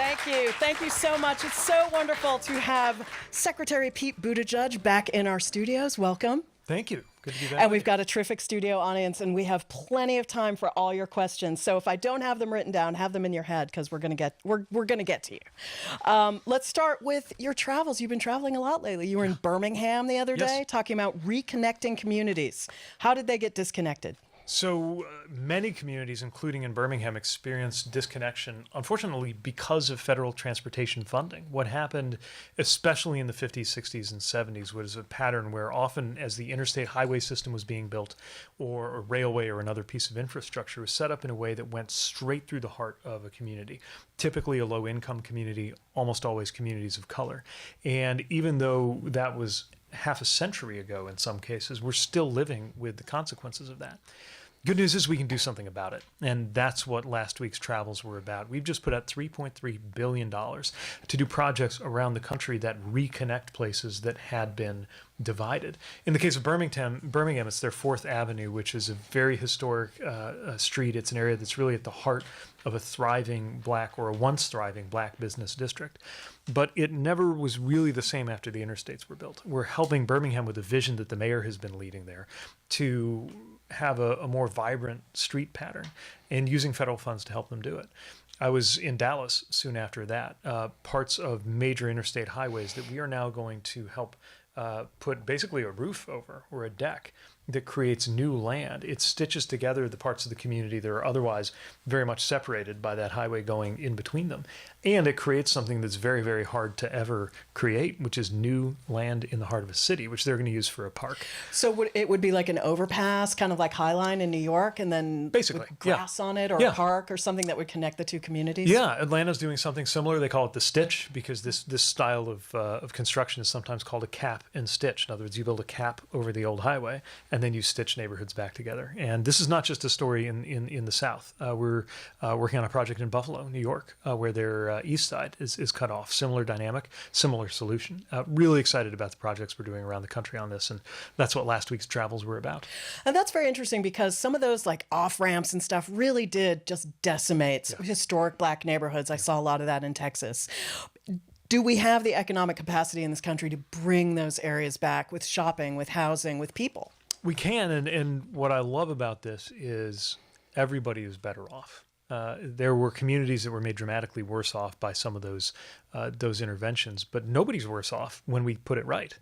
Thank you. Thank you so much. It's so wonderful to have Secretary Pete Buttigieg back in our studios. Welcome. Thank you. Good to be back. And we've got a terrific studio audience, and we have plenty of time for all your questions. So if I don't have them written down, have them in your head, because we're gonna get to you. Let's start with your travels. You've been traveling a lot lately. You were in Birmingham the other day, talking about reconnecting communities. How did they get disconnected? So many communities, including in Birmingham, experienced disconnection, unfortunately, because of federal transportation funding. What happened, especially in the 50s, 60s, and 70s, was a pattern where often as the interstate highway system was being built, or a railway or another piece of infrastructure was set up in a way that went straight through the heart of a community, typically a low-income community, almost always communities of color. And even though that was half a century ago in some cases, we're still living with the consequences of that. Good news is we can do something about it, and that's what last week's travels were about. We've just put out $3.3 billion to do projects around the country that reconnect places that had been divided. In the case of Birmingham, it's their 4th Avenue, which is a very historic street. It's an area that's really at the heart of a thriving black, or a once thriving black business district. But it never was really the same after the interstates were built. We're helping Birmingham with a vision that the mayor has been leading there to have a more vibrant street pattern, and using federal funds to help them do it. I was in Dallas soon after that. Parts of major interstate highways that we are now going to help put basically a roof over, or a deck, that creates new land. It stitches together the parts of the community that are otherwise very much separated by that highway going in between them. And it creates something that's very, very hard to ever create, which is new land in the heart of a city, which they're going to use for a park. So it would be like an overpass, kind of like Highline in New York, and then basically with grass on it, or a park, or something that would connect the two communities? Yeah, Atlanta's doing something similar. They call it the stitch, because this style of construction is sometimes called a cap and stitch. In other words, you build a cap over the old highway, and then you stitch neighborhoods back together. And this is not just a story in the South. We're working on a project in Buffalo, New York, where their east side is cut off. Similar dynamic, similar solution. Really excited about the projects we're doing around the country on this, and that's what last week's travels were about. And that's very interesting, because some of those like off-ramps and stuff really did just decimate historic black neighborhoods. I saw a lot of that in Texas. Do we have the economic capacity in this country to bring those areas back with shopping, with housing, with people? We can, and what I love about this is everybody is better off. There were communities that were made dramatically worse off by some of those interventions, but nobody's worse off when we put it right.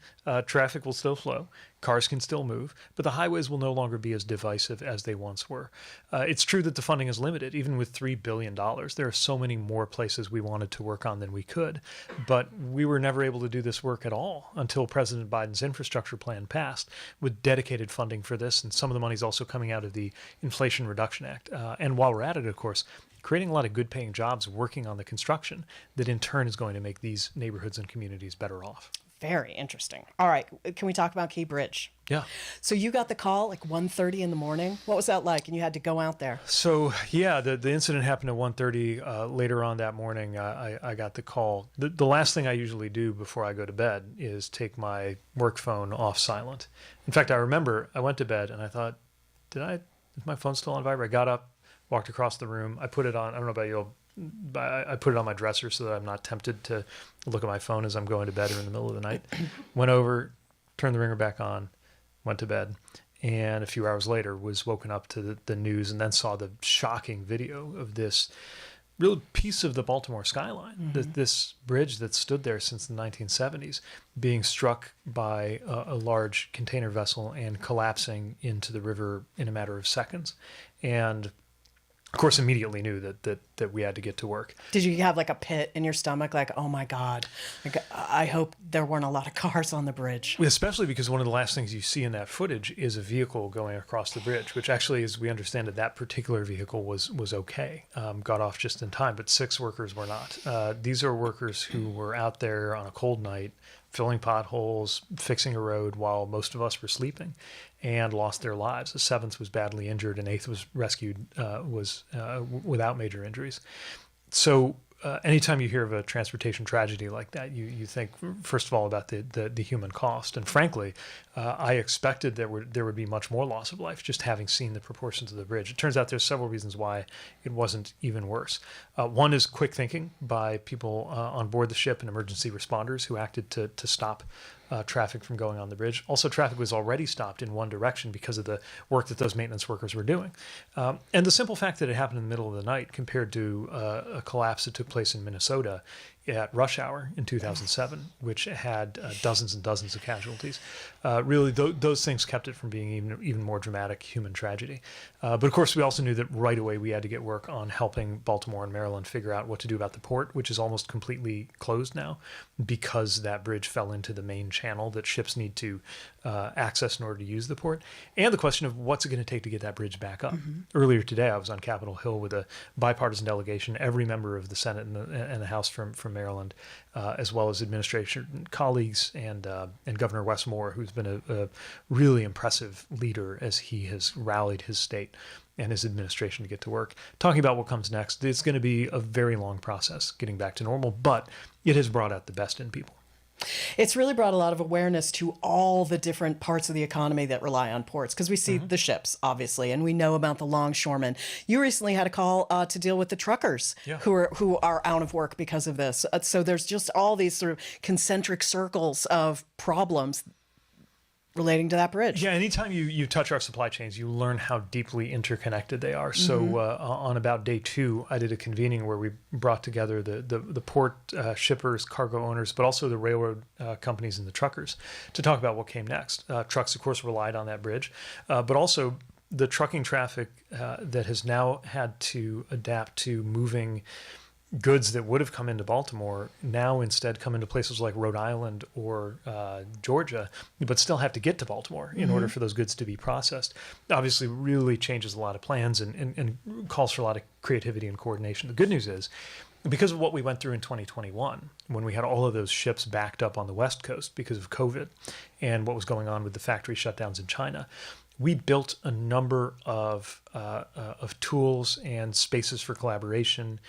Traffic will still flow, cars can still move, but the highways will no longer be as divisive as they once were. It's true that the funding is limited. Even with $3 billion, there are so many more places we wanted to work on than we could, but we were never able to do this work at all until President Biden's infrastructure plan passed with dedicated funding for this, and some of the money is also coming out of the Inflation Reduction Act. And while we're at it, of course, creating a lot of good paying jobs working on the construction that in turn is going to make these neighborhoods and communities better off. Very interesting. All right. Can we talk about Key Bridge? Yeah. So you got the call like 1:30 in the morning. What was that like? And you had to go out there. So yeah, the incident happened at 1:30. Later on that morning, I got the call. The last thing I usually do before I go to bed is take my work phone off silent. In fact, I remember I went to bed and I thought, is my phone still on vibrate? I got up, walked across the room. I put it on. I don't know about you, but I put it on my dresser so that I'm not tempted to look at my phone as I'm going to bed or in the middle of the night. Went over, turned the ringer back on, went to bed, and a few hours later was woken up to the news, and then saw the shocking video of this real piece of the Baltimore skyline, this bridge that stood there since the 1970s, being struck by a large container vessel and collapsing into the river in a matter of seconds. And of course, immediately knew that we had to get to work. Did you have like a pit in your stomach? Like, oh my God, like, I hope there weren't a lot of cars on the bridge. Especially because one of the last things you see in that footage is a vehicle going across the bridge, which actually, as we understand it, that particular vehicle was okay, got off just in time, but 6 workers were not. These are workers who were out there on a cold night, filling potholes, fixing a road while most of us were sleeping, and lost their lives. The 7th was badly injured, and 8th was rescued without major injuries. So anytime you hear of a transportation tragedy like that, you think, first of all, about the human cost. And frankly, I expected there would be much more loss of life just having seen the proportions of the bridge. It turns out there's several reasons why it wasn't even worse. One is quick thinking by people on board the ship and emergency responders who acted to stop traffic from going on the bridge. Also, traffic was already stopped in one direction because of the work that those maintenance workers were doing. And the simple fact that it happened in the middle of the night compared to a collapse that took place in Minnesota at rush hour in 2007, which had dozens and dozens of casualties. Really, those things kept it from being even more dramatic human tragedy. But of course, we also knew that right away we had to get work on helping Baltimore and Maryland figure out what to do about the port, which is almost completely closed now because that bridge fell into the main channel that ships need to access in order to use the port. And the question of what's it going to take to get that bridge back up. Earlier today, I was on Capitol Hill with a bipartisan delegation, every member of the Senate and the House from Maryland, as well as administration colleagues and Governor Wes Moore, who's been a really impressive leader as he has rallied his state and his administration to get to work. Talking about what comes next, it's going to be a very long process getting back to normal, but it has brought out the best in people. It's really brought a lot of awareness to all the different parts of the economy that rely on ports, because we see the ships, obviously, and we know about the longshoremen. You recently had a call to deal with the truckers who are out of work because of this. So there's just all these sort of concentric circles of problems relating to that bridge. Yeah, anytime you touch our supply chains, you learn how deeply interconnected they are. So on about day 2, I did a convening where we brought together the port shippers, cargo owners, but also the railroad companies and the truckers to talk about what came next. Trucks, of course, relied on that bridge, but also the trucking traffic that has now had to adapt to moving goods that would have come into Baltimore now instead come into places like Rhode Island or Georgia, but still have to get to Baltimore in order for those goods to be processed. Obviously, really changes a lot of plans and calls for a lot of creativity and coordination. The good news is, because of what we went through in 2021, when we had all of those ships backed up on the West Coast because of COVID and what was going on with the factory shutdowns in China, we built a number of tools and spaces for collaboration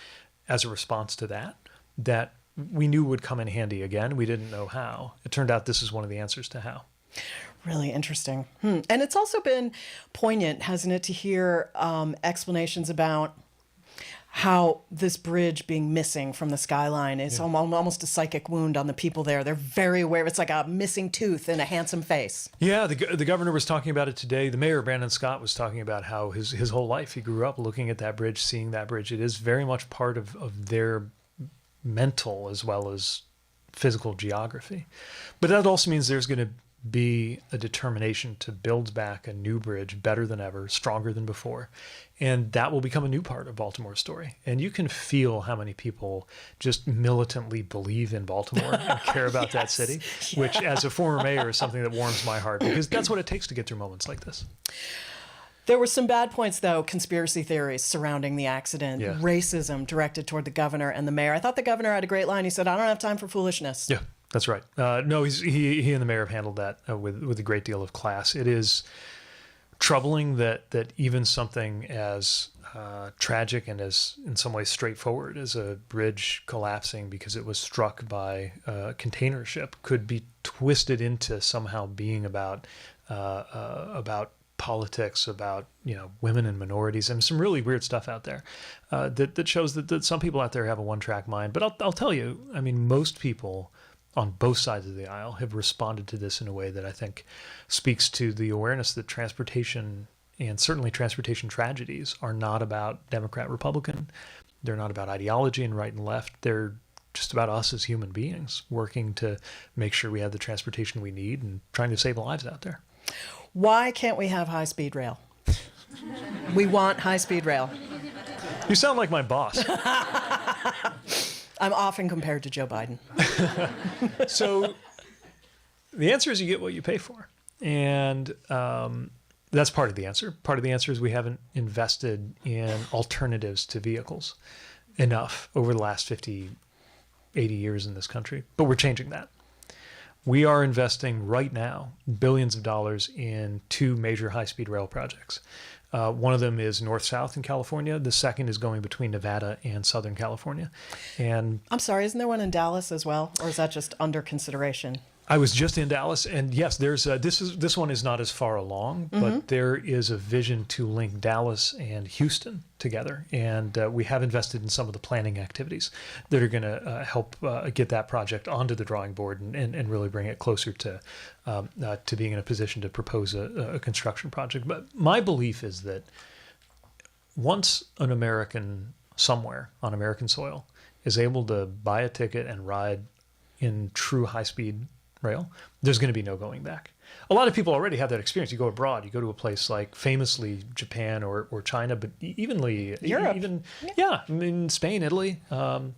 as a response to that we knew would come in handy again. We didn't know how. It turned out this is one of the answers to how. Really interesting. And it's also been poignant, hasn't it, to hear explanations about how this bridge being missing from the skyline is almost a psychic wound on the people there. They're very aware. It's like a missing tooth in a handsome face. Yeah, the governor was talking about it today. The mayor, Brandon Scott, was talking about how his whole life he grew up looking at that bridge, seeing that bridge. It is very much part of their mental as well as physical geography. But that also means there's going to be a determination to build back a new bridge better than ever, stronger than before. And that will become a new part of Baltimore's story. And you can feel how many people just militantly believe in Baltimore and care about that city, which as a former mayor is something that warms my heart, because that's what it takes to get through moments like this. There were some bad points, though, conspiracy theories surrounding the accident, racism directed toward the governor and the mayor. I thought the governor had a great line. He said, "I don't have time for foolishness." Yeah. That's right. No, he and the mayor have handled that with a great deal of class. It is troubling that even something as tragic and as in some ways straightforward as a bridge collapsing because it was struck by a container ship could be twisted into somehow being about politics, about women and minorities, and some really weird stuff out there that shows that some people out there have a one-track mind. But I'll tell you, I mean, most people on both sides of the aisle have responded to this in a way that I think speaks to the awareness that transportation and certainly transportation tragedies are not about Democrat, Republican. They're not about ideology and right and left. They're just about us as human beings working to make sure we have the transportation we need and trying to save lives out there. Why can't we have high-speed rail? We want high-speed rail. You sound like my boss. I'm often compared to Joe Biden. So the answer is you get what you pay for. And that's part of the answer. Part of the answer is we haven't invested in alternatives to vehicles enough over the last 50, 80 years in this country. But we're changing that. We are investing right now billions of dollars in 2 major high-speed rail projects. One of them is north-south in California. The second is going between Nevada and Southern California. And I'm sorry, isn't there one in Dallas as well? Or is that just under consideration? I was just in Dallas, and yes, there's this one is not as far along, but there is a vision to link Dallas and Houston together, and we have invested in some of the planning activities that are going to help get that project onto the drawing board and really bring it closer to being in a position to propose a construction project. But my belief is that once an American somewhere on American soil is able to buy a ticket and ride in true high-speed rail, there's going to be no going back. A lot of people already have that experience. You go abroad, you go to a place like famously Japan or China, but evenly Europe. I mean, Spain, Italy,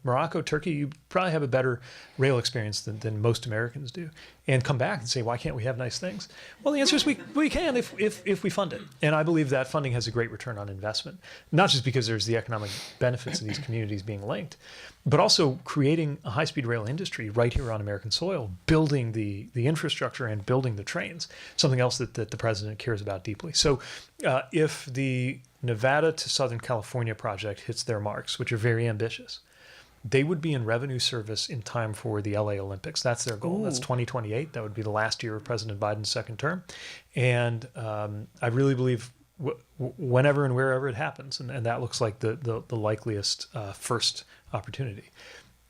Morocco, Turkey, you probably have a better rail experience than most Americans do. And come back and say, why can't we have nice things? Well, the answer is we can if we fund it. And I believe that funding has a great return on investment, not just because there's the economic benefits of these communities being linked, but also creating a high-speed rail industry right here on American soil, building the infrastructure and building the trains, something else that the president cares about deeply. So if the Nevada to Southern California project hits their marks, which are very ambitious, they would be in revenue service in time for the LA Olympics. That's their goal. Ooh. That's 2028. That would be the last year of President Biden's second term. And I really believe whenever and wherever it happens, and that looks like the likeliest first opportunity,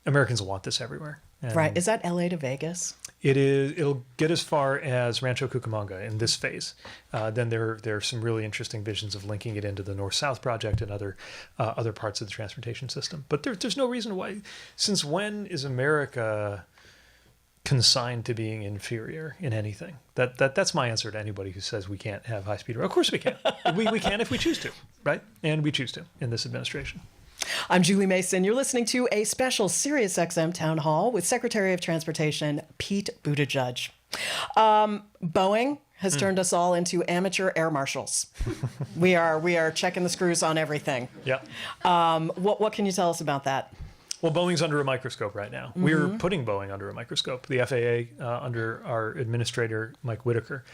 Americans will want this everywhere. And right. Is that LA to Vegas? It is. It'll get as far as Rancho Cucamonga in this phase. Then there are some really interesting visions of linking it into the North-South project and other parts of the transportation system. But there's no reason why. Since when is America consigned to being inferior in anything? That's my answer to anybody who says we can't have high-speed rail. Of course we can. we can if we choose to, right? And we choose to in this administration. I'm Julie Mason. You're listening to a special SiriusXM Town Hall with Secretary of Transportation Pete Buttigieg. Boeing has turned us all into amateur air marshals. We are checking the screws on everything. Yeah. What can you tell us about that? Well, Boeing's under a microscope right now. We're putting Boeing under a microscope. The FAA, under our administrator, Mike Whitaker,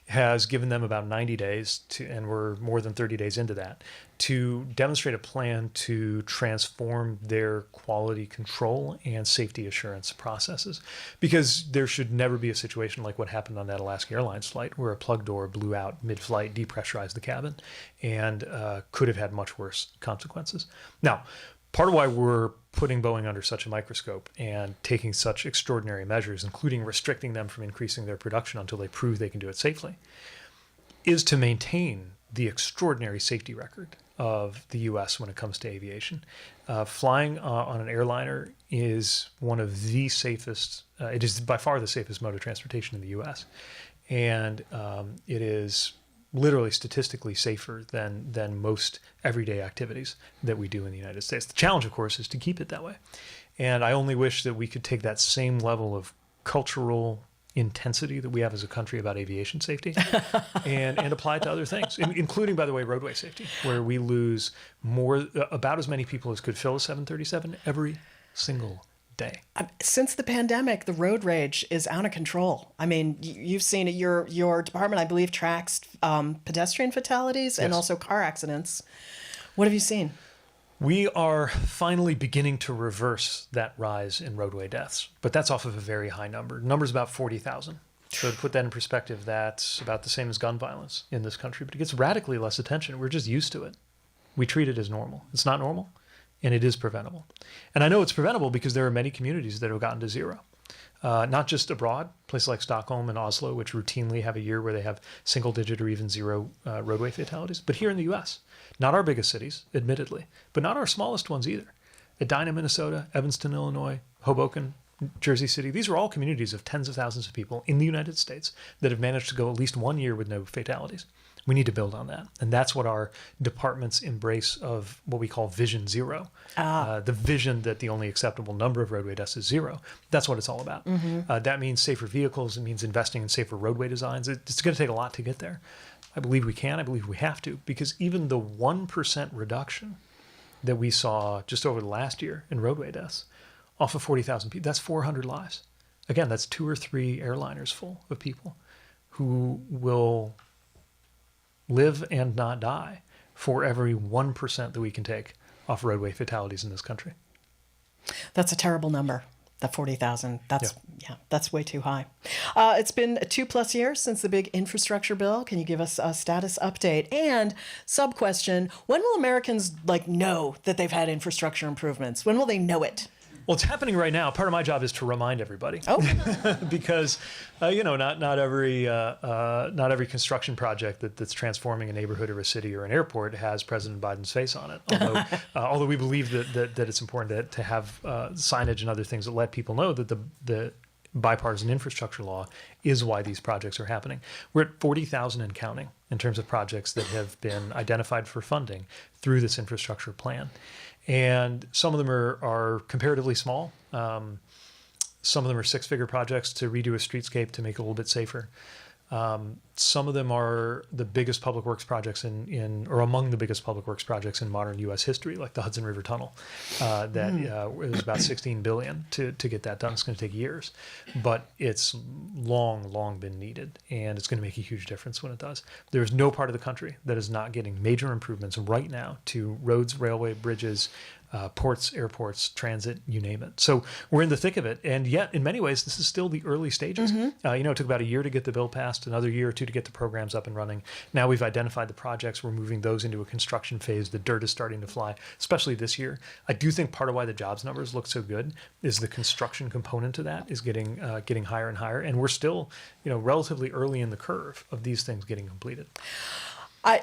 has given them about 90 days and we're more than 30 days into that, to demonstrate a plan to transform their quality control and safety assurance processes. Because there should never be a situation like what happened on that Alaska Airlines flight where a plug door blew out mid-flight, depressurized the cabin, and could have had much worse consequences. Now, part of why we're putting Boeing under such a microscope and taking such extraordinary measures, including restricting them from increasing their production until they prove they can do it safely, is to maintain the extraordinary safety record of the U.S. when it comes to aviation. Flying on an airliner is one of the safest, it is by far the safest mode of transportation in the U.S. And it is literally statistically safer than most everyday activities that we do in the United States. The challenge, of course, is to keep it that way. And I only wish that we could take that same level of cultural intensity that we have as a country about aviation safety and apply it to other things, including, by the way, roadway safety, where we lose about as many people as could fill a 737 every single day. Since the pandemic, the road rage is out of control. I mean, you've seen it. Your department, I believe, tracks pedestrian fatalities and also car accidents. What have you seen? We are finally beginning to reverse that rise in roadway deaths, but that's off of a very high number. The number's about 40,000. So to put that in perspective, that's about the same as gun violence in this country, but it gets radically less attention. We're just used to it. We treat it as normal. It's not normal, and it is preventable. And I know it's preventable because there are many communities that have gotten to zero. Not just abroad, places like Stockholm and Oslo, which routinely have a year where they have single-digit or even zero roadway fatalities, but here in the U.S., not our biggest cities, admittedly, but not our smallest ones either. Edina, Minnesota, Evanston, Illinois, Hoboken, Jersey City, these are all communities of tens of thousands of people in the United States that have managed to go at least 1 year with no fatalities. We need to build on that. And that's what our department's embrace of what we call Vision Zero, the vision that the only acceptable number of roadway deaths is zero. That's what it's all about. That means safer vehicles. It means investing in safer roadway designs. It's going to take a lot to get there. I believe we can. I believe we have to, because even the 1% reduction that we saw just over the last year in roadway deaths off of 40,000 people, that's 400 lives. Again, that's 2 or 3 airliners full of people who will live and not die for every 1% that we can take off roadway fatalities in this country. That's a terrible number. That 40,000. That's way too high. It's been 2+ years since the big infrastructure bill. Can you give us a status update? And sub question: when will Americans know that they've had infrastructure improvements? When will they know it? Well, it's happening right now. Part of my job is to remind everybody. Oh, because not every construction project that's transforming a neighborhood or a city or an airport has President Biden's face on it. Although we believe that it's important to have signage and other things that let people know that the bipartisan infrastructure law is why these projects are happening. We're at 40,000 and counting in terms of projects that have been identified for funding through this infrastructure plan. And some of them are comparatively small. Some of them are 6-figure projects to redo a streetscape to make it a little bit safer. Some of them are the biggest public works projects or among the biggest public works projects in modern U.S. history, like the Hudson River Tunnel. It was about $16 billion to get that done. It's going to take years, but it's long been needed, and it's going to make a huge difference when it does. There's no part of the country that is not getting major improvements right now to roads, railway, bridges, ports, airports, transit, you name it. So we're in the thick of it. And yet, in many ways, this is still the early stages. It took about a year to get the bill passed, another year or two to get the programs up and running. Now we've identified the projects. We're moving those into a construction phase. The dirt is starting to fly, especially this year. I do think part of why the jobs numbers look so good is the construction component to that is getting higher and higher. And we're still, relatively early in the curve of these things getting completed.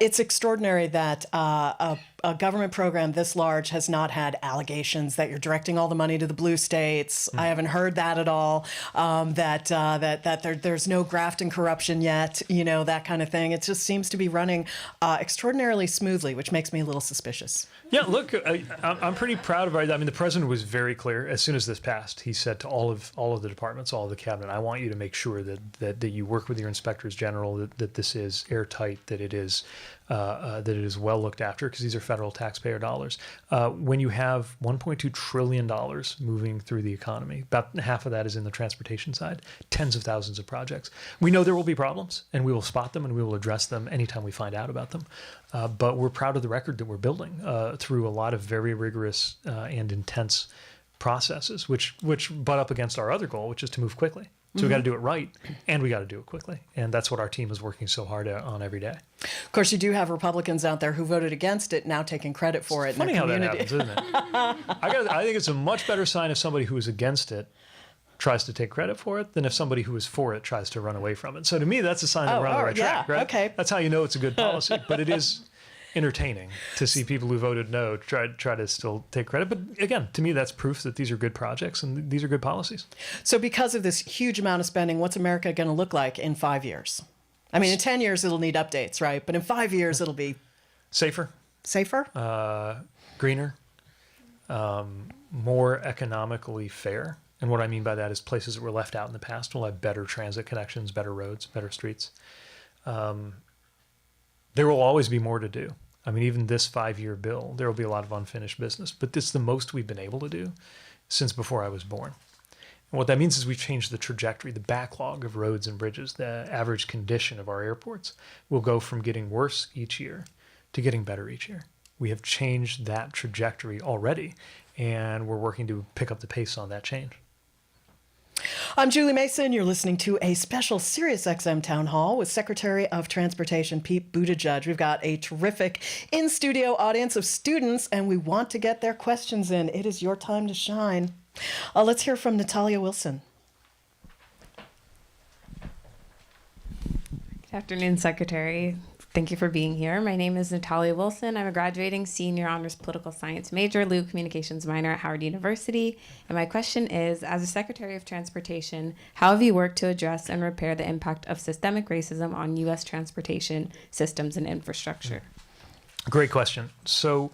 It's extraordinary that a government program this large has not had allegations that you're directing all the money to the blue states. I haven't heard that at all. That there's no graft and corruption yet. That kind of thing. It just seems to be running extraordinarily smoothly, which makes me a little suspicious. Yeah, look, I'm pretty proud of it. I mean, the president was very clear as soon as this passed. He said to all of the departments, all of the cabinet, I want you to make sure that you work with your inspectors general, that this is airtight, that it is well looked after, because these are federal taxpayer dollars. When you have $1.2 trillion moving through the economy, about half of that is in the transportation side, tens of thousands of projects. We know there will be problems, and we will spot them, and we will address them anytime we find out about them. But we're proud of the record that we're building through a lot of very rigorous and intense processes, which butt up against our other goal, which is to move quickly. So we got to do it right, and we got to do it quickly. And that's what our team is working so hard on every day. Of course, you do have Republicans out there who voted against it now taking credit for it. It's funny how that happens, isn't it? I think it's a much better sign if somebody who is against it tries to take credit for it than if somebody who is for it tries to run away from it. So to me, that's a sign that we're on the right track, right? Okay. That's how you know it's a good policy. But it is entertaining to see people who voted no try to still take credit. But again, to me, that's proof that these are good projects and these are good policies. So because of this huge amount of spending, what's America going to look like in 5 years? I mean, in 10 years, it'll need updates, right? But in 5 years, it'll be... Safer. Greener. More economically fair. And what I mean by that is places that were left out in the past will have better transit connections, better roads, better streets. There will always be more to do. I mean, even this 5-year bill, there will be a lot of unfinished business, but this is the most we've been able to do since before I was born. And what that means is we've changed the trajectory, the backlog of roads and bridges, the average condition of our airports will go from getting worse each year to getting better each year. We have changed that trajectory already, and we're working to pick up the pace on that change. I'm Julie Mason. You're listening to a special SiriusXM Town Hall with Secretary of Transportation Pete Buttigieg. We've got a terrific in-studio audience of students, and we want to get their questions in. It is your time to shine. Let's hear from Natalia Wilson. Good afternoon, Secretary. Thank you for being here. My name is Natalia Wilson. I'm a graduating senior honors political science major, Lou communications minor at Howard University. And my question is, as a Secretary of Transportation, how have you worked to address and repair the impact of systemic racism on U.S. transportation systems and infrastructure? Great question. So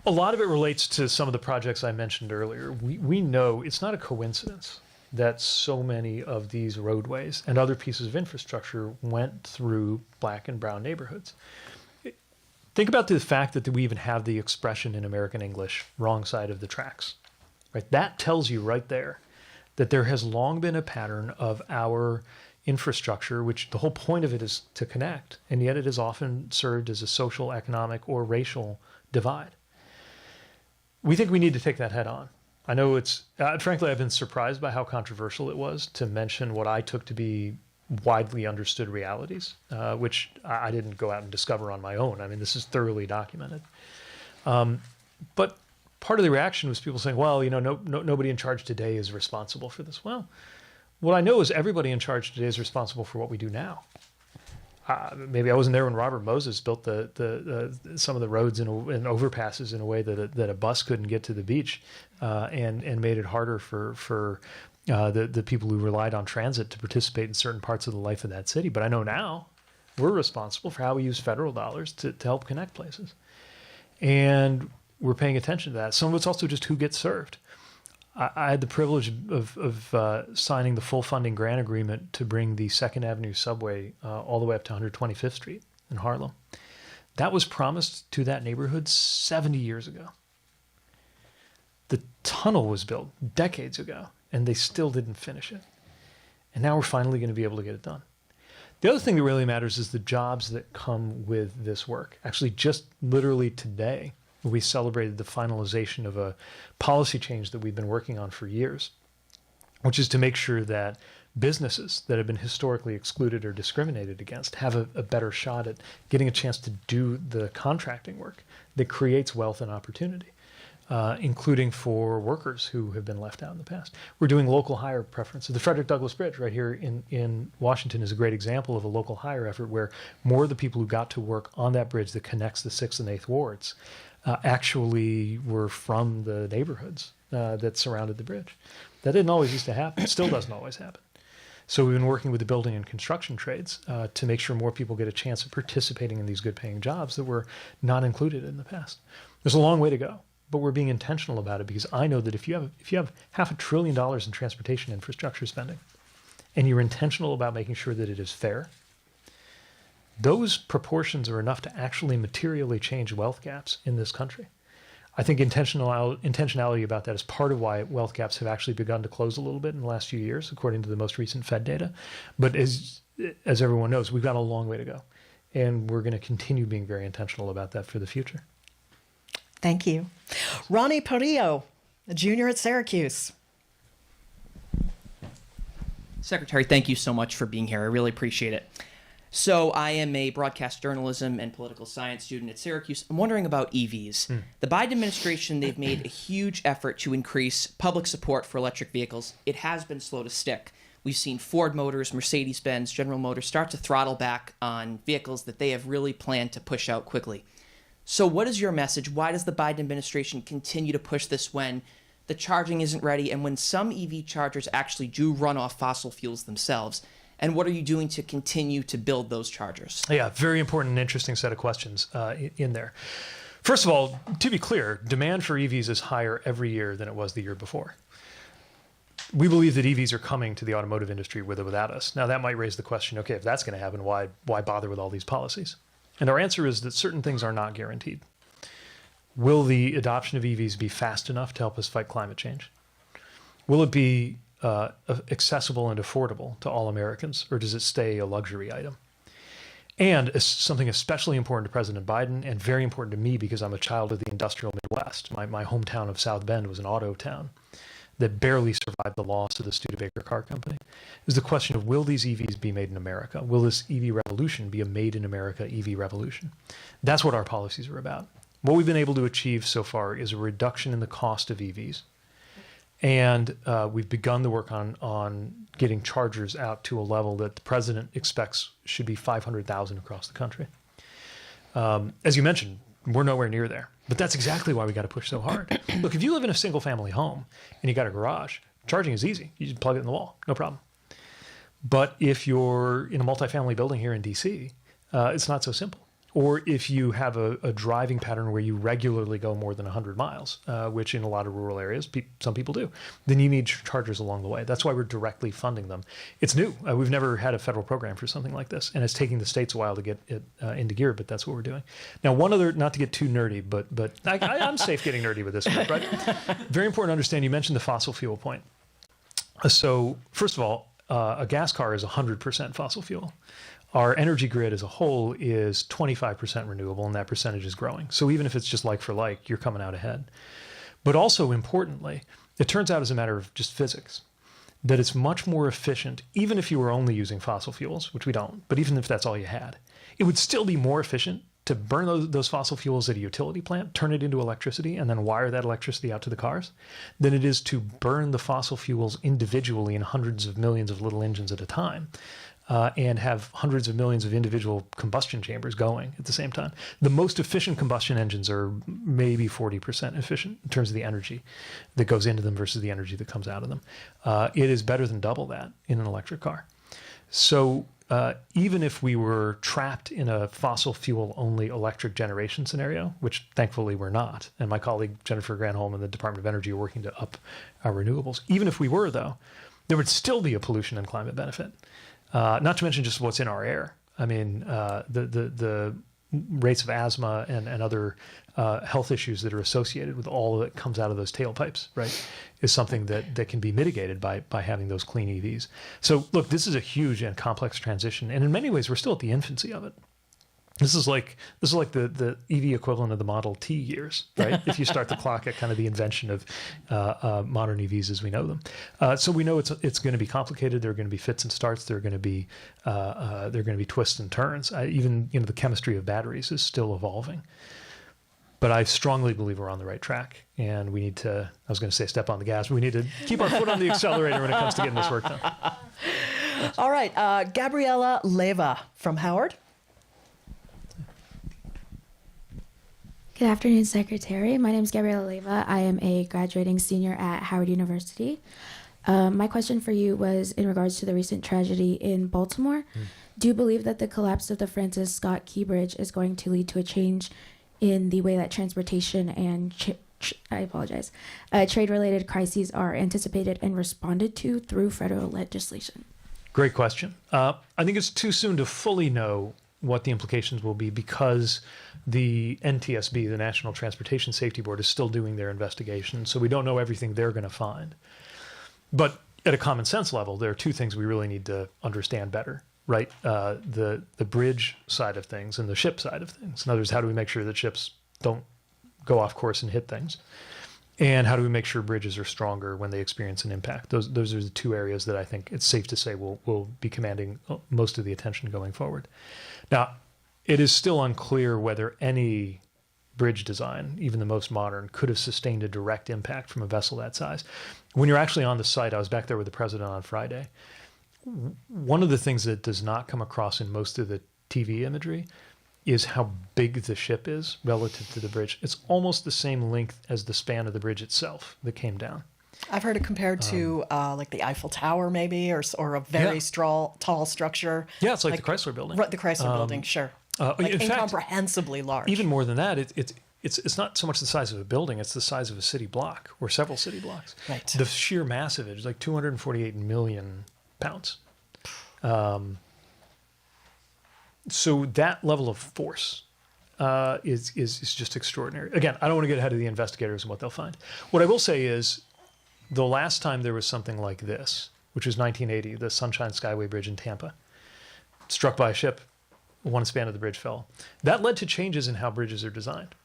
a lot of it relates to some of the projects I mentioned earlier. We know it's not a coincidence that so many of these roadways and other pieces of infrastructure went through Black and brown neighborhoods. Think about the fact that we even have the expression in American English, wrong side of the tracks. Right? That tells you right there that there has long been a pattern of our infrastructure, which the whole point of it is to connect, and yet it has often served as a social, economic, or racial divide. We think we need to take that head on. I know it's, frankly, I've been surprised by how controversial it was to mention what I took to be widely understood realities, which I didn't go out and discover on my own. I mean, this is thoroughly documented. But part of the reaction was people saying, well, nobody in charge today is responsible for this. Well, what I know is everybody in charge today is responsible for what we do now. Maybe I wasn't there when Robert Moses built some of the roads and overpasses in a way that a bus couldn't get to the beach, and made it harder for the people who relied on transit to participate in certain parts of the life of that city. But I know now we're responsible for how we use federal dollars to help connect places. And we're paying attention to that. Some of it's also just who gets served. I had the privilege of signing the full funding grant agreement to bring the 2nd Avenue subway all the way up to 125th Street in Harlem. That was promised to that neighborhood 70 years ago. The tunnel was built decades ago, and they still didn't finish it. And now we're finally going to be able to get it done. The other thing that really matters is the jobs that come with this work. Actually, just literally today, we celebrated the finalization of a policy change that we've been working on for years, which is to make sure that businesses that have been historically excluded or discriminated against have a better shot at getting a chance to do the contracting work that creates wealth and opportunity, including for workers who have been left out in the past. We're doing local hire preferences. The Frederick Douglass Bridge right here in Washington is a great example of a local hire effort where more of the people who got to work on that bridge that connects the 6th and 8th wards actually were from the neighborhoods that surrounded the bridge. That didn't always used to happen. It still doesn't always happen. So we've been working with the building and construction trades to make sure more people get a chance of participating in these good paying jobs that were not included in the past. There's a long way to go, but we're being intentional about it because I know that if you have $500 billion in transportation infrastructure spending and you're intentional about making sure that it is fair, those proportions are enough to actually materially change wealth gaps in this country. I think intentionality about that is part of why wealth gaps have actually begun to close a little bit in the last few years, according to the most recent Fed data. But as everyone knows, we've got a long way to go. And we're going to continue being very intentional about that for the future. Thank you. Ronnie Perillo, a junior at Syracuse. Secretary, thank you so much for being here. I really appreciate it. So I am a broadcast journalism and political science student at Syracuse. I'm wondering about EVs. The Biden administration, they've made a huge effort to increase public support for electric vehicles. It has been slow to stick. We've seen Ford Motors, Mercedes-Benz, General Motors start to throttle back on vehicles that they have really planned to push out quickly. So what is your message? Why does the Biden administration continue to push this when the charging isn't ready and when some EV chargers actually do run off fossil fuels themselves? And what are you doing to continue to build those chargers? Yeah, very important and interesting set of questions in there. First of all, to be clear, demand for EVs is higher every year than it was the year before. We believe that EVs are coming to the automotive industry with or without us. Now, that might raise the question, okay, if that's going to happen, why bother with all these policies? And our answer is that certain things are not guaranteed. Will the adoption of EVs be fast enough to help us fight climate change? Will it be accessible and affordable to all Americans, or does it stay a luxury item? And something especially important to President Biden and very important to me because I'm a child of the industrial Midwest. My hometown of South Bend was an auto town that barely survived the loss of the Studebaker Car Company, is the question of will these EVs be made in America? Will this EV revolution be a made in America EV revolution? That's what our policies are about. What we've been able to achieve so far is a reduction in the cost of EVs. And we've begun the work on getting chargers out to a level that the president expects should be 500,000 across the country. As you mentioned, we're nowhere near there. But that's exactly why we got to push so hard. Look, if you live in a single family home and you got a garage, charging is easy. You just plug it in the wall, no problem. But if you're in a multifamily building here in DC, it's not so simple. Or if you have a driving pattern where you regularly go more than 100 miles, which in a lot of rural areas, some people do, then you need chargers along the way. That's why we're directly funding them. It's new. We've never had a federal program for something like this, and it's taking the states a while to get it into gear, but that's what we're doing. Now, one other, not to get too nerdy, but I'm safe getting nerdy with this one, right? Very important to understand, you mentioned the fossil fuel point. So first of all, a gas car is 100% fossil fuel. Our energy grid as a whole is 25% renewable, and that percentage is growing. So even if it's just like for like, you're coming out ahead. But also importantly, it turns out as a matter of just physics, that it's much more efficient, even if you were only using fossil fuels, which we don't, but even if that's all you had, it would still be more efficient to burn those fossil fuels at a utility plant, turn it into electricity, and then wire that electricity out to the cars, than it is to burn the fossil fuels individually in hundreds of millions of little engines at a time. And have hundreds of millions of individual combustion chambers going at the same time. The most efficient combustion engines are maybe 40% efficient in terms of the energy that goes into them versus the energy that comes out of them. It is better than double that in an electric car. So even if we were trapped in a fossil fuel only electric generation scenario, which thankfully we're not, and my colleague Jennifer Granholm in the Department of Energy are working to up our renewables, even if we were though, there would still be a pollution and climate benefit. Not to mention just what's in our air. I mean, the rates of asthma and other health issues that are associated with all that comes out of those tailpipes, right, is something that can be mitigated by having those clean EVs. So look, this is a huge and complex transition, and in many ways, we're still at the infancy of it. This is like the EV equivalent of the Model T years, right? If you start the clock at kind of the invention of modern EVs as we know them. So we know it's going to be complicated. There are going to be fits and starts. There are going to be twists and turns. Even the chemistry of batteries is still evolving. But I strongly believe we're on the right track, and we need to. I was going to say step on the gas, but we need to keep our foot on the accelerator when it comes to getting this work done. All right, Gabriela Leyva from Howard. Good afternoon, Secretary. My name is Gabriela Leyva. I am a graduating senior at Howard University. My question for you was in regards to the recent tragedy in Baltimore. Do you believe that the collapse of the Francis Scott Key Bridge is going to lead to a change in the way that transportation and trade-related crises are anticipated and responded to through federal legislation? Great question. I think it's too soon to fully know what the implications will be because the NTSB, the National Transportation Safety Board, is still doing their investigation. So we don't know everything they're going to find. But at a common sense level, there are two things we really need to understand better, right? The bridge side of things and the ship side of things. In other words, how do we make sure that ships don't go off course and hit things? And how do we make sure bridges are stronger when they experience an impact? Those are the two areas that I think it's safe to say will be commanding most of the attention going forward. Now, it is still unclear whether any bridge design, even the most modern, could have sustained a direct impact from a vessel that size. When you're actually on the site, I was back there with the president on Friday. One of the things that does not come across in most of the TV imagery is how big the ship is relative to the bridge. It's almost the same length as the span of the bridge itself that came down. I've heard it compared to like the Eiffel Tower, maybe, or a very tall structure. Yeah, it's like the Chrysler Building. Right, the Chrysler Building, sure. Like in incomprehensibly fact, large. Even more than that, it's not so much the size of a building; it's the size of a city block or several city blocks. Right. The sheer mass of it is like 248 million pounds. So that level of force is just extraordinary. Again, I don't want to get ahead of the investigators and what they'll find. What I will say is, the last time there was something like this, which was 1980, the Sunshine Skyway Bridge in Tampa, struck by a ship, one span of the bridge fell. That led to changes in how bridges are designed.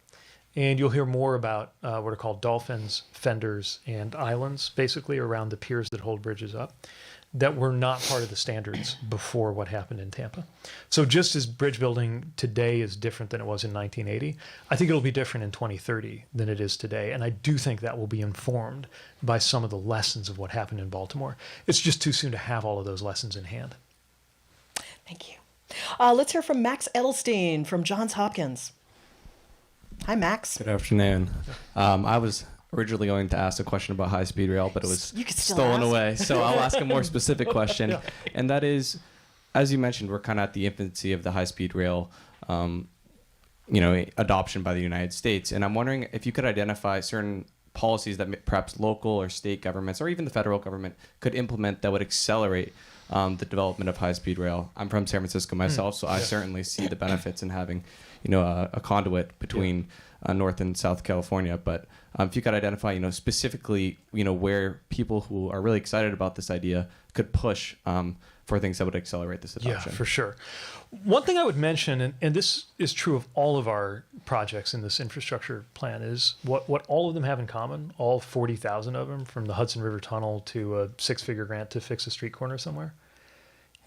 And you'll hear more about what are called dolphins, fenders, and islands, basically around the piers that hold bridges up, that were not part of the standards before what happened in Tampa. So just as bridge building today is different than it was in 1980, I think it'll be different in 2030 than it is today. And I do think that will be informed by some of the lessons of what happened in Baltimore. It's just too soon to have all of those lessons in hand. Thank you. Let's hear from Max Edelstein from Johns Hopkins. Hi, Max. Good afternoon. I was originally going to ask a question about high-speed rail, but it was stolen away. So I'll ask a more specific question, and that is, as you mentioned, we're kind of at the infancy of the high-speed rail, adoption by the United States. And I'm wondering if you could identify certain policies that perhaps local or state governments, or even the federal government, could implement that would accelerate the development of high-speed rail. I'm from San Francisco myself, so I certainly see the benefits in having, a conduit between North and South California. But if you could identify, specifically, where people who are really excited about this idea could push for things that would accelerate this adoption. Yeah, for sure. One thing I would mention, and this is true of all of our projects in this infrastructure plan, is what all of them have in common, all 40,000 of them, from the Hudson River Tunnel to a 6-figure grant to fix a street corner somewhere,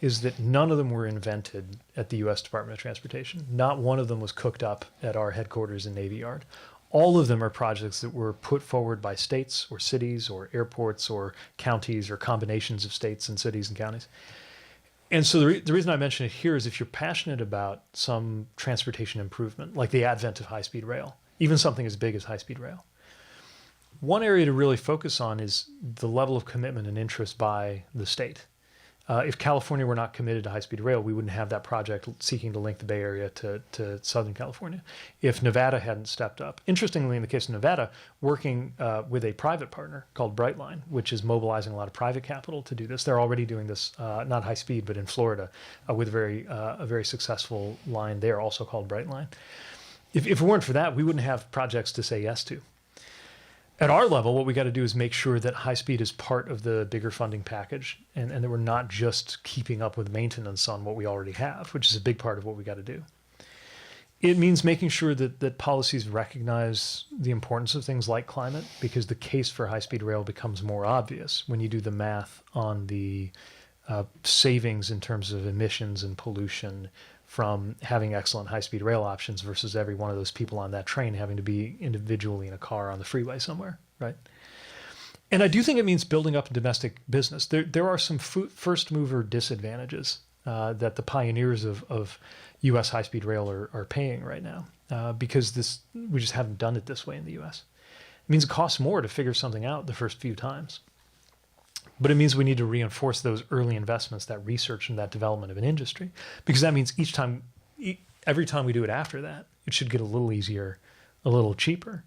is that none of them were invented at the U.S. Department of Transportation. Not one of them was cooked up at our headquarters in Navy Yard. All of them are projects that were put forward by states or cities or airports or counties or combinations of states and cities and counties. And so the reason I mention it here is if you're passionate about some transportation improvement, like the advent of high-speed rail, even something as big as high-speed rail, one area to really focus on is the level of commitment and interest by the state. If California were not committed to high-speed rail, we wouldn't have that project seeking to link the Bay Area to Southern California. If Nevada hadn't stepped up. Interestingly, in the case of Nevada, working with a private partner called Brightline, which is mobilizing a lot of private capital to do this. They're already doing this, not high-speed, but in Florida, with a very successful line there, also called Brightline. If it weren't for that, we wouldn't have projects to say yes to. At our level, what we got to do is make sure that high speed is part of the bigger funding package and that we're not just keeping up with maintenance on what we already have, which is a big part of what we got to do. It means making sure that policies recognize the importance of things like climate, because the case for high speed rail becomes more obvious when you do the math on the savings in terms of emissions and pollution from having excellent high-speed rail options versus every one of those people on that train having to be individually in a car on the freeway somewhere, right? And I do think it means building up a domestic business. There are some first-mover disadvantages that the pioneers of U.S. high-speed rail are paying right now because we just haven't done it this way in the U.S. It means it costs more to figure something out the first few times. But it means we need to reinforce those early investments, that research and that development of an industry, because that means every time we do it after that, it should get a little easier, a little cheaper,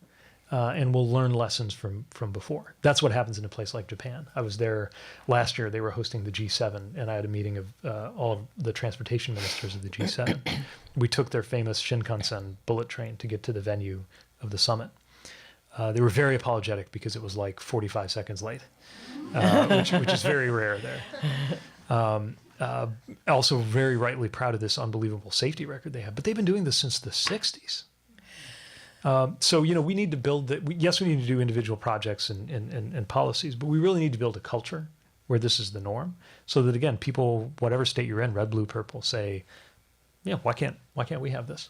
and we'll learn lessons from before. That's what happens in a place like Japan. I was there last year. They were hosting the G7, and I had a meeting of all of the transportation ministers of the G7. We took their famous Shinkansen bullet train to get to the venue of the summit. They were very apologetic because it was like 45 seconds late, which is very rare there. Also very rightly proud of this unbelievable safety record they have. But they've been doing this since the 60s. So, we need to build yes, we need to do individual projects and policies, but we really need to build a culture where this is the norm so that, again, people, whatever state you're in, red, blue, purple, say, yeah, why can't we have this?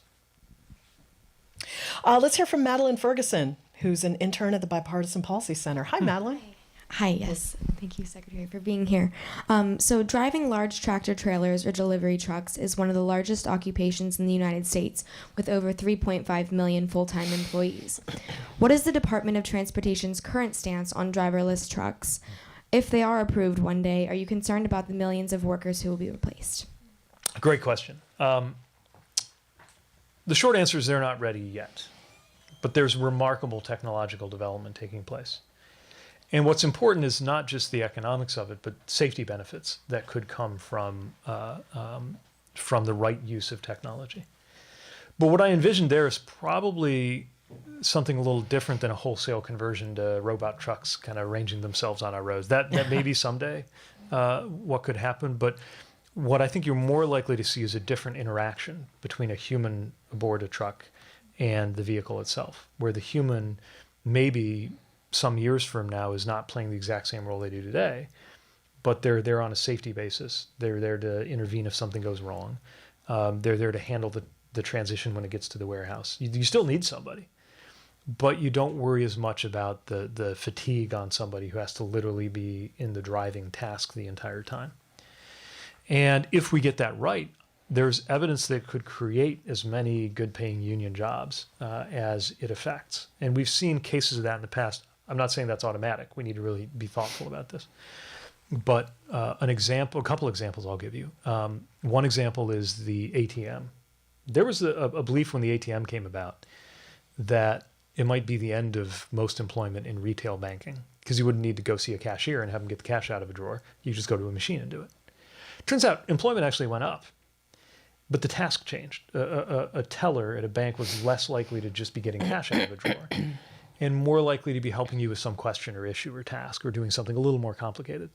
Let's hear from Madeline Ferguson, who's an intern at the Bipartisan Policy Center. Hi, Madeline. Hi, yes. Thank you, Secretary, for being here. So driving large tractor trailers or delivery trucks is one of the largest occupations in the United States, with over 3.5 million full-time employees. What is the Department of Transportation's current stance on driverless trucks? If they are approved one day, are you concerned about the millions of workers who will be replaced? Great question. The short answer is they're not ready yet, but there's remarkable technological development taking place. And what's important is not just the economics of it, but safety benefits that could come from the right use of technology. But what I envisioned there is probably something a little different than a wholesale conversion to robot trucks kind of arranging themselves on our roads. That may be someday what could happen, but what I think you're more likely to see is a different interaction between a human aboard a truck and the vehicle itself, where the human maybe some years from now is not playing the exact same role they do today, but they're there on a safety basis. They're there to intervene if something goes wrong. They're there to handle the transition when it gets to the warehouse. You still need somebody, but you don't worry as much about the fatigue on somebody who has to literally be in the driving task the entire time. And if we get that right, there's evidence that could create as many good-paying union jobs as it affects. And we've seen cases of that in the past. I'm not saying that's automatic. We need to really be thoughtful about this. But a couple examples I'll give you. One example is the ATM. There was a belief when the ATM came about that it might be the end of most employment in retail banking, because you wouldn't need to go see a cashier and have them get the cash out of a drawer. You just go to a machine and do it. Turns out employment actually went up. But the task changed. A teller at a bank was less likely to just be getting cash out of a drawer and more likely to be helping you with some question or issue or task or doing something a little more complicated.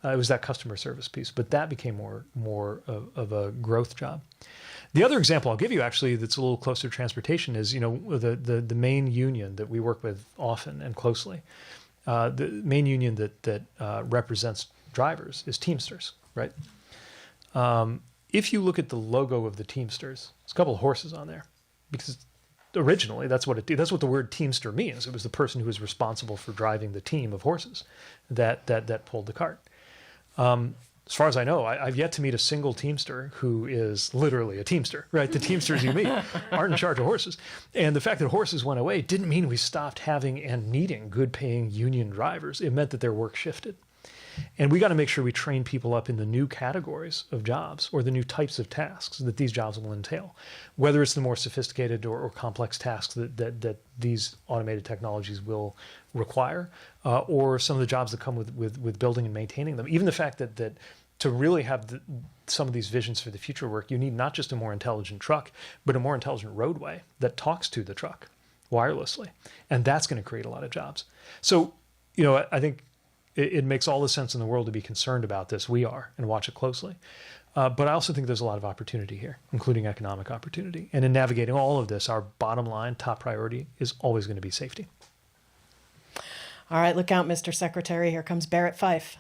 It was that customer service piece, but that became more of a growth job. The other example I'll give you actually that's a little closer to transportation is, the main union that we work with often and closely. The main union that represents drivers is Teamsters, right? If you look at the logo of the Teamsters, there's a couple of horses on there because originally that's what the word Teamster means. It was the person who was responsible for driving the team of horses that pulled the cart. As far as I know, I've yet to meet a single Teamster who is literally a Teamster, right? The Teamsters you meet aren't in charge of horses. And the fact that horses went away didn't mean we stopped having and needing good paying union drivers. It meant that their work shifted. And we got to make sure we train people up in the new categories of jobs or the new types of tasks that these jobs will entail, whether it's the more sophisticated or complex tasks that these automated technologies will require, or some of the jobs that come with building and maintaining them. Even the fact that to really have some of these visions for the future work, you need not just a more intelligent truck, but a more intelligent roadway that talks to the truck wirelessly. And that's going to create a lot of jobs. So, I think it makes all the sense in the world to be concerned about this. We are, and watch it closely. But I also think there's a lot of opportunity here, including economic opportunity. And in navigating all of this, our bottom line, top priority is always going to be safety. All right, look out, Mr. Secretary. Here comes Barrett Fife.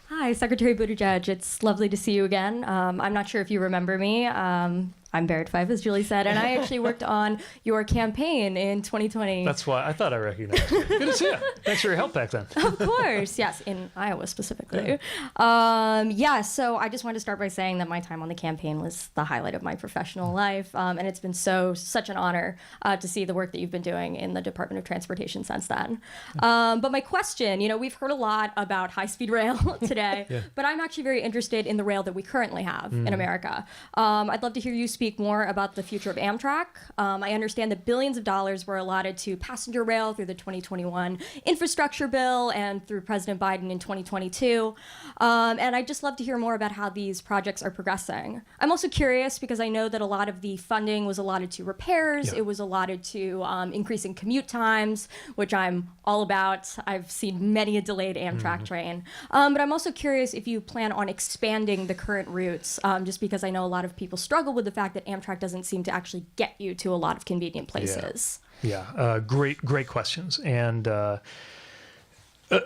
Hi, Secretary Buttigieg. It's lovely to see you again. I'm not sure if you remember me. I'm Barrett Fife, as Julie said, and I actually worked on your campaign in 2020. That's why I thought I recognized you. Good to see you. Thanks for your help back then. Of course, yes, in Iowa specifically. So I just wanted to start by saying that my time on the campaign was the highlight of my professional life, and it's been such an honor to see the work that you've been doing in the Department of Transportation since then. But my question, we've heard a lot about high-speed rail today, but I'm actually very interested in the rail that we currently have in America. I'd love to hear you speak more about the future of Amtrak. I understand that billions of dollars were allotted to passenger rail through the 2021 infrastructure bill and through President Biden in 2022. And I'd just love to hear more about how these projects are progressing. I'm also curious because I know that a lot of the funding was allotted to repairs. It was allotted to increasing commute times, which I'm all about. I've seen many a delayed Amtrak train. But I'm also curious if you plan on expanding the current routes, just because I know a lot of people struggle with the fact that Amtrak doesn't seem to actually get you to a lot of convenient places. Great questions. And a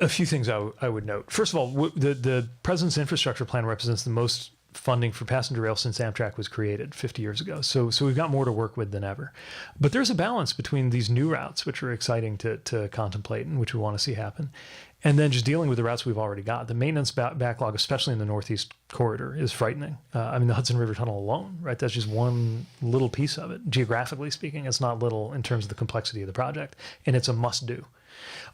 few things I would note. First of all, the President's infrastructure plan represents the most funding for passenger rail since Amtrak was created 50 years ago. So we've got more to work with than ever. But there's a balance between these new routes, which are exciting to contemplate and which we want to see happen, and then just dealing with the routes we've already got. The maintenance backlog, especially in the Northeast corridor, is frightening. The Hudson River Tunnel alone, right? That's just one little piece of it. Geographically speaking, it's not little in terms of the complexity of the project, and it's a must-do.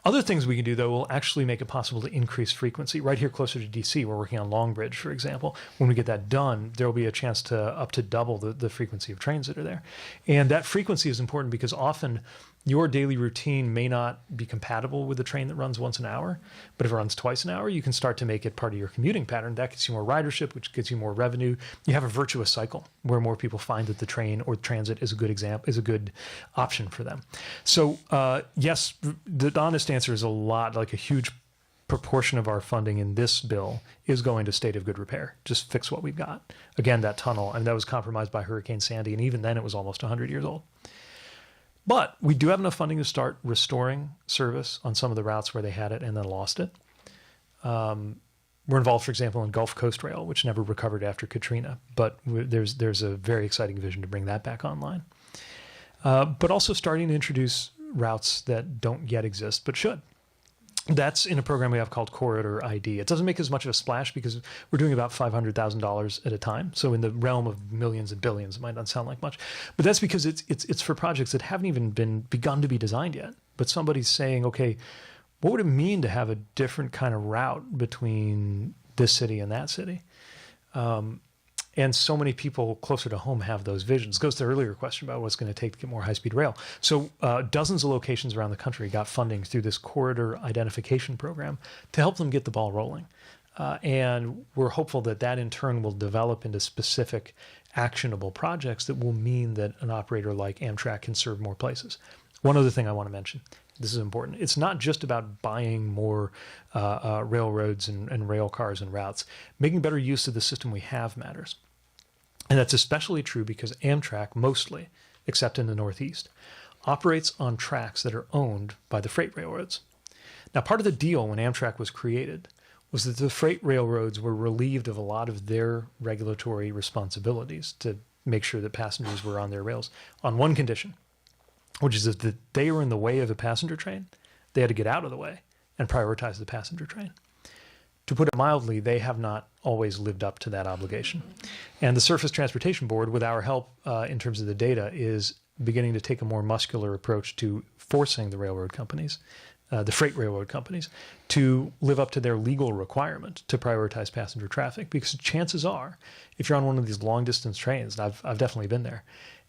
Other things we can do, though, will actually make it possible to increase frequency. Right here closer to D.C., we're working on Long Bridge, for example. When we get that done, there will be a chance to up to double the frequency of trains that are there. And that frequency is important because often your daily routine may not be compatible with a train that runs once an hour, but if it runs twice an hour, you can start to make it part of your commuting pattern. That gets you more ridership, which gets you more revenue. You have a virtuous cycle where more people find that the train or transit is a good option for them. So yes, the honest answer is a lot, like a huge proportion of our funding in this bill is going to state of good repair. Just fix what we've got. Again, that tunnel, and that was compromised by Hurricane Sandy, and even then it was almost 100 years old. But we do have enough funding to start restoring service on some of the routes where they had it and then lost it. We're involved, for example, in Gulf Coast Rail, which never recovered after Katrina, but there's a very exciting vision to bring that back online. But also starting to introduce routes that don't yet exist but should. That's in a program we have called Corridor ID. It doesn't make as much of a splash because we're doing about $500,000 at a time. So in the realm of millions and billions, it might not sound like much, but that's because it's for projects that haven't even begun to be designed yet. But somebody's saying, okay, what would it mean to have a different kind of route between this city and that city? And so many people closer to home have those visions. Goes to the earlier question about what's going to take to get more high-speed rail. So dozens of locations around the country got funding through this corridor identification program to help them get the ball rolling. And we're hopeful that that in turn will develop into specific actionable projects that will mean that an operator like Amtrak can serve more places. One other thing I want to mention, this is important. It's not just about buying more railroads and rail cars and routes. Making better use of the system we have matters. And that's especially true because Amtrak mostly, except in the Northeast, operates on tracks that are owned by the freight railroads. Now, part of the deal when Amtrak was created was that the freight railroads were relieved of a lot of their regulatory responsibilities to make sure that passengers were on their rails on one condition, which is that they were in the way of the passenger train. They had to get out of the way and prioritize the passenger train. To put it mildly, they have not always lived up to that obligation. And the Surface Transportation Board, with our help in terms of the data, is beginning to take a more muscular approach to forcing the railroad companies, the freight railroad companies, to live up to their legal requirement to prioritize passenger traffic. Because chances are, if you're on one of these long distance trains, and I've definitely been there,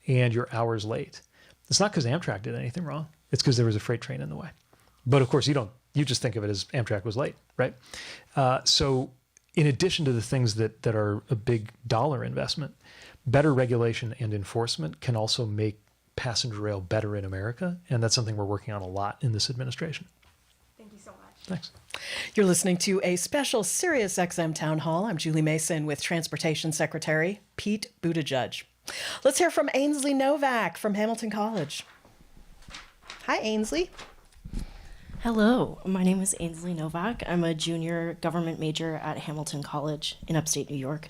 and you're hours late, it's not because Amtrak did anything wrong. It's because there was a freight train in the way. But of course, you just think of it as Amtrak was late, right? So in addition to the things that are a big dollar investment, better regulation and enforcement can also make passenger rail better in America. And that's something we're working on a lot in this administration. Thank you so much. Thanks. You're listening to a special SiriusXM Town Hall. I'm Julie Mason with Transportation Secretary Pete Buttigieg. Let's hear from Ainsley Novak from Hamilton College. Hi, Ainsley. Hello, my name is Ainsley Novak. I'm a junior government major at Hamilton College in upstate New York.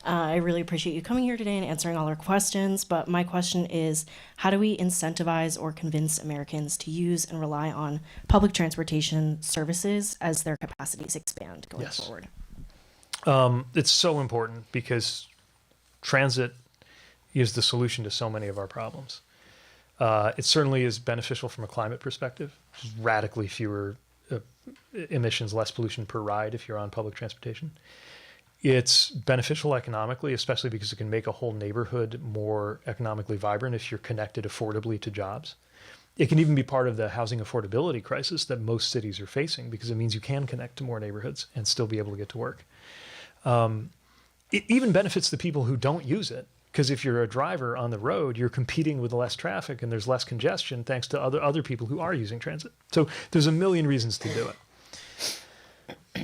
I really appreciate you coming here today and answering all our questions, but my question is, how do we incentivize or convince Americans to use and rely on public transportation services as their capacities expand going forward? It's so important because transit is the solution to so many of our problems. It certainly is beneficial from a climate perspective. There's radically fewer emissions, less pollution per ride if you're on public transportation. It's beneficial economically, especially because it can make a whole neighborhood more economically vibrant if you're connected affordably to jobs. It can even be part of the housing affordability crisis that most cities are facing because it means you can connect to more neighborhoods and still be able to get to work. It even benefits the people who don't use it. Because if you're a driver on the road, you're competing with less traffic and there's less congestion thanks to other people who are using transit. So there's a million reasons to do it.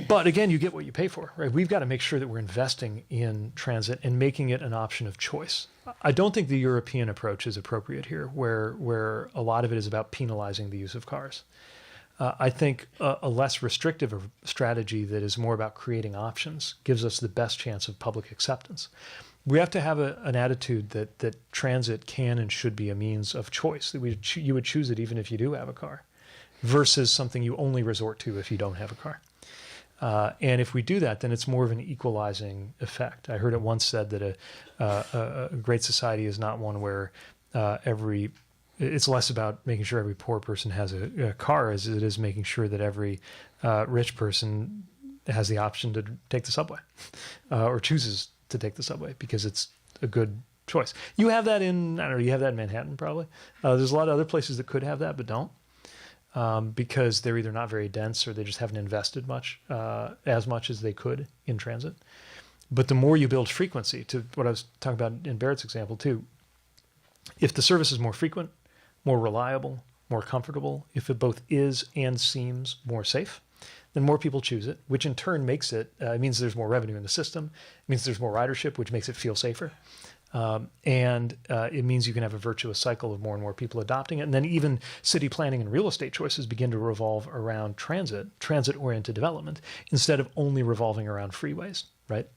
But again, you get what you pay for, right? We've got to make sure that we're investing in transit and making it an option of choice. I don't think the European approach is appropriate here, where a lot of it is about penalizing the use of cars. I think a less restrictive strategy that is more about creating options gives us the best chance of public acceptance. We have to have an attitude that transit can and should be a means of choice, that you would choose it even if you do have a car, versus something you only resort to if you don't have a car. And if we do that, then it's more of an equalizing effect. I heard it once said that a great society is not one where it's less about making sure every poor person has a car as it is making sure that every rich person has the option to take the subway or chooses to take the subway because it's a good choice. You have that you have that in Manhattan probably. There's a lot of other places that could have that but don't because they're either not very dense or they just haven't invested as much as they could in transit. But the more you build frequency, to what I was talking about in Barrett's example too, if the service is more frequent, more reliable, more comfortable, if it both is and seems more safe, then more people choose it, which in turn makes it means there's more revenue in the system. It means there's more ridership, which makes it feel safer. And it means you can have a virtuous cycle of more and more people adopting it. And then even city planning and real estate choices begin to revolve around transit-oriented development, instead of only revolving around freeways, right?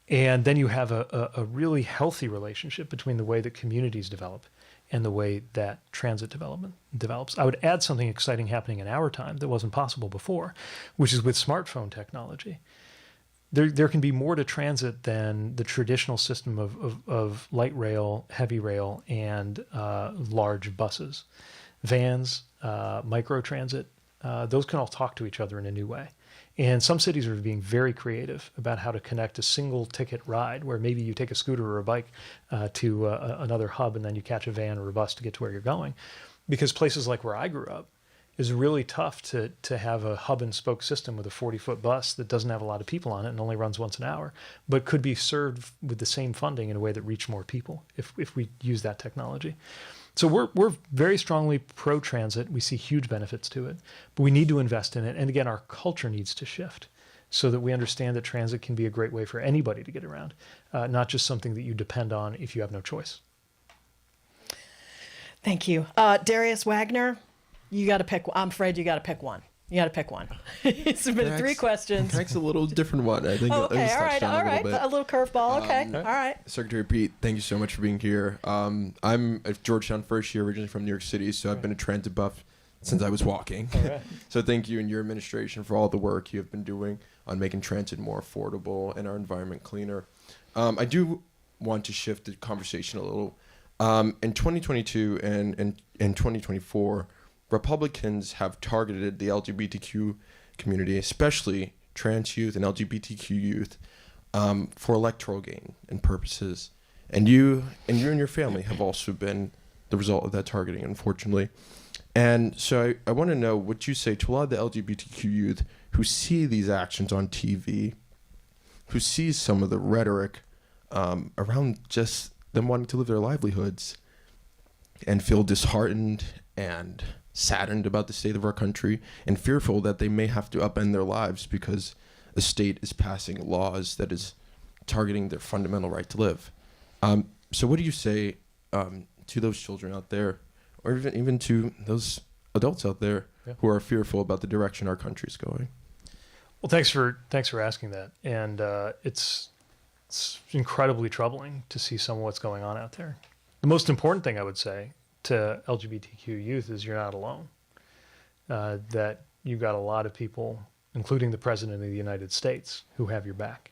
And then you have a really healthy relationship between the way that communities develop and the way that transit development develops. I would add something exciting happening in our time that wasn't possible before, which is with smartphone technology. There can be more to transit than the traditional system of light rail, heavy rail, and large buses. Vans, microtransit, those can all talk to each other in a new way. And some cities are being very creative about how to connect a single ticket ride where maybe you take a scooter or a bike to another hub and then you catch a van or a bus to get to where you're going. Because places like where I grew up, is really tough to have a hub and spoke system with a 40-foot bus that doesn't have a lot of people on it and only runs once an hour, but could be served with the same funding in a way that reached more people if we use that technology. So we're very strongly pro-transit. We see huge benefits to it, but we need to invest in it. And again, our culture needs to shift so that we understand that transit can be a great way for anybody to get around, not just something that you depend on if you have no choice. Thank you. Darius Wagner, you got to pick. I'm afraid you got to pick one. You got to pick one. He submitted 3 questions. Next, a little different one. I think. Oh, okay, all right. A little curveball. Okay, all right. Secretary Pete, thank you so much for being here. I'm a Georgetown first year, originally from New York City, so I've been a transit buff since I was walking. Right. So thank you and your administration for all the work you have been doing on making transit more affordable and our environment cleaner. I do want to shift the conversation a little. In 2022 and in 2024, Republicans have targeted the LGBTQ community, especially trans youth and LGBTQ youth, for electoral gain and purposes. And you and your family have also been the result of that targeting, unfortunately. And so I want to know what you say to a lot of the LGBTQ youth who see these actions on TV, who see some of the rhetoric around just them wanting to live their livelihoods and feel disheartened and saddened about the state of our country and fearful that they may have to upend their lives because the state is passing laws that is targeting their fundamental right to live. So what do you say to those children out there, or even to those adults out there who are fearful about the direction our country is going? Well, thanks for asking that. And it's incredibly troubling to see some of what's going on out there. The most important thing I would say to LGBTQ youth is you're not alone. That you've got a lot of people, including the President of the United States, who have your back.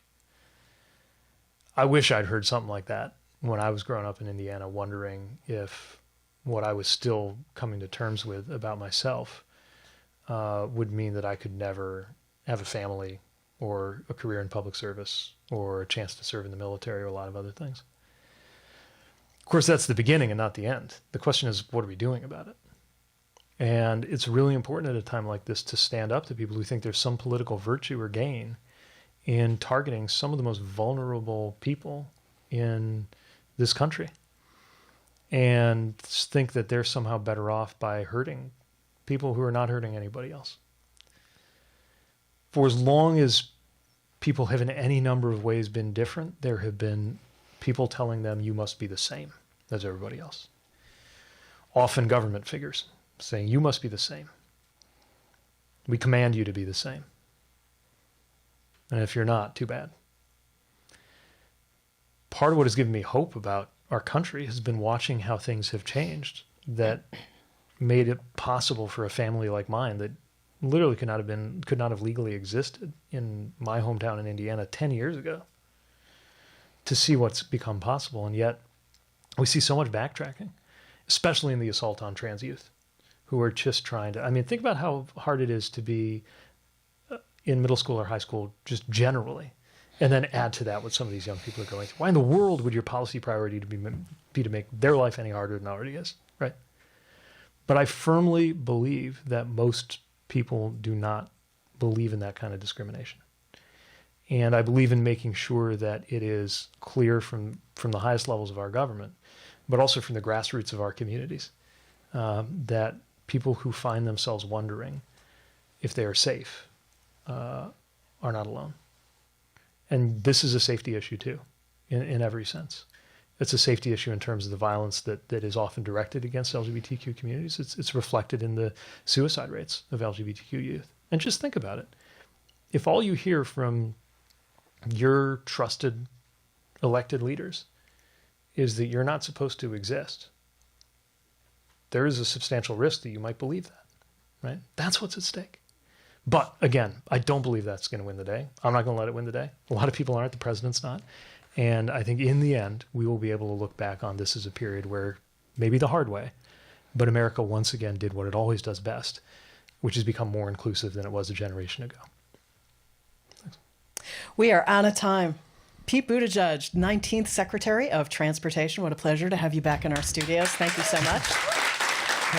I wish I'd heard something like that when I was growing up in Indiana, wondering if what I was still coming to terms with about myself would mean that I could never have a family or a career in public service or a chance to serve in the military or a lot of other things. Of course, that's the beginning and not the end. The question is, what are we doing about it? And it's really important at a time like this to stand up to people who think there's some political virtue or gain in targeting some of the most vulnerable people in this country and think that they're somehow better off by hurting people who are not hurting anybody else. For as long as people have in any number of ways been different, there have been people telling them you must be the same as everybody else. Often government figures saying you must be the same. We command you to be the same. And if you're not, too bad. Part of what has given me hope about our country has been watching how things have changed that made it possible for a family like mine that literally could not have legally existed in my hometown in Indiana 10 years ago to see what's become possible. And yet we see so much backtracking, especially in the assault on trans youth who are just trying to, think about how hard it is to be in middle school or high school just generally, and then add to that what some of these young people are going through. Why in the world would your policy priority be to make their life any harder than it already is, right? But I firmly believe that most people do not believe in that kind of discrimination. And I believe in making sure that it is clear from the highest levels of our government, but also from the grassroots of our communities, that people who find themselves wondering if they are safe are not alone. And this is a safety issue too, in every sense. It's a safety issue in terms of the violence that is often directed against LGBTQ communities. It's reflected in the suicide rates of LGBTQ youth. And just think about it. If all you hear from your trusted elected leaders is that you're not supposed to exist, there is a substantial risk that you might believe that, right? That's what's at stake. But again, I don't believe that's going to win the day. I'm not going to let it win the day. A lot of people aren't. The president's not. And I think in the end, we will be able to look back on this as a period where, maybe the hard way, but America once again did what it always does best, which is become more inclusive than it was a generation ago. Thanks. We are out of time. Pete Buttigieg, 19th Secretary of Transportation. What a pleasure to have you back in our studios. Thank you so much.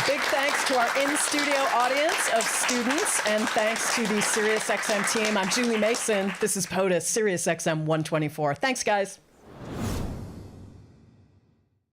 Big thanks to our in-studio audience of students, and thanks to the SiriusXM team. I'm Julie Mason. This is POTUS, SiriusXM 124. Thanks, guys.